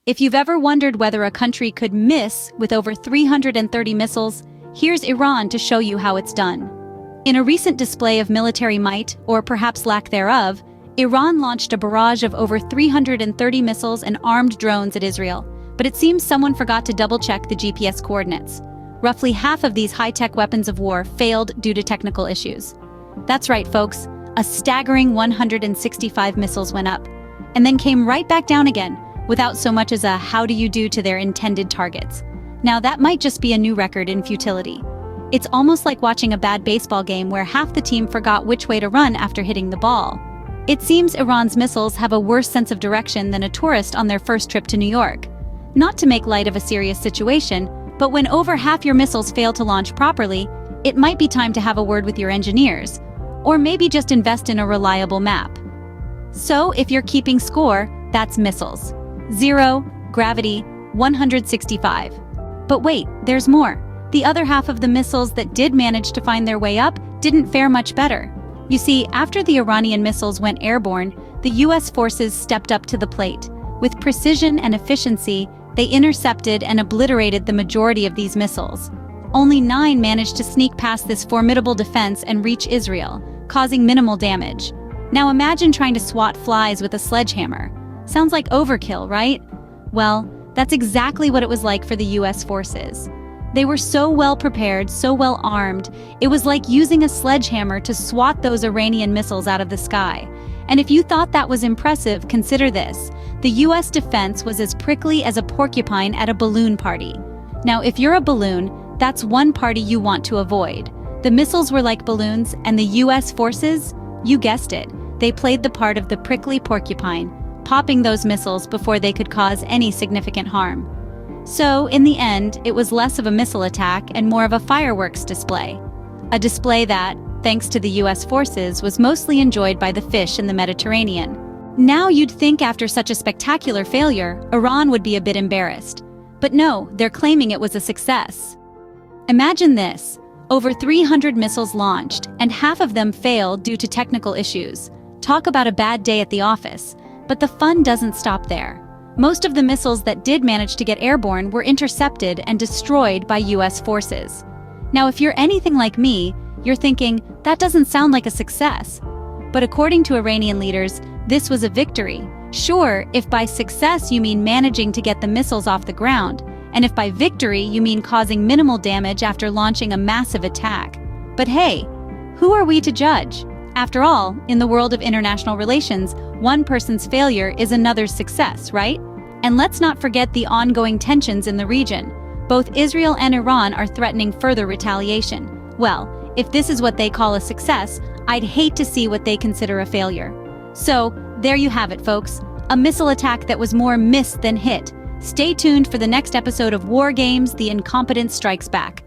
If you've ever wondered whether a country could miss with over 330 missiles, here's Iran to show you how it's done. In a recent display of military might, or perhaps lack thereof, Iran launched a barrage of over 330 missiles and armed drones at Israel, but it seems someone forgot to double-check the GPS coordinates. Roughly half of these high-tech weapons of war failed due to technical issues. That's right, folks. A staggering 165 missiles went up, and then came right back down again, without so much as a how do you do to their intended targets. Now that might just be a new record in futility. It's almost like watching a bad baseball game where half the team forgot which way to run after hitting the ball. It seems Iran's missiles have a worse sense of direction than a tourist on their first trip to New York. Not to make light of a serious situation, but when over half your missiles fail to launch properly, it might be time to have a word with your engineers, or maybe just invest in a reliable map. So if you're keeping score, that's missiles. 0, gravity, 165. But wait, there's more. The other half of the missiles that did manage to find their way up didn't fare much better. You see, after the Iranian missiles went airborne, the US forces stepped up to the plate. With precision and efficiency, they intercepted and obliterated the majority of these missiles. Only 9 managed to sneak past this formidable defense and reach Israel, causing minimal damage. Now imagine trying to swat flies with a sledgehammer. Sounds like overkill, right? Well, that's exactly what it was like for the US forces. They were so well prepared, so well armed, it was like using a sledgehammer to swat those Iranian missiles out of the sky. And if you thought that was impressive, consider this. The US defense was as prickly as a porcupine at a balloon party. Now, if you're a balloon, that's one party you want to avoid. The missiles were like balloons, and the US forces, you guessed it, they played the part of the prickly porcupine, popping those missiles before they could cause any significant harm. So, in the end, it was less of a missile attack and more of a fireworks display. A display that, thanks to the US forces, was mostly enjoyed by the fish in the Mediterranean. Now you'd think after such a spectacular failure, Iran would be a bit embarrassed. But no, they're claiming it was a success. Imagine this. Over 300 missiles launched, and half of them failed due to technical issues. Talk about a bad day at the office. But the fun doesn't stop there. Most of the missiles that did manage to get airborne were intercepted and destroyed by US forces. Now, if you're anything like me, you're thinking, that doesn't sound like a success. But according to Iranian leaders, this was a victory. Sure, if by success you mean managing to get the missiles off the ground, and if by victory you mean causing minimal damage after launching a massive attack. But hey, who are we to judge? After all, in the world of international relations, one person's failure is another's success, right? And let's not forget the ongoing tensions in the region. Both Israel and Iran are threatening further retaliation. Well, if this is what they call a success, I'd hate to see what they consider a failure. So, there you have it, folks. A missile attack that was more miss than hit. Stay tuned for the next episode of War Games: The Incompetent Strikes Back.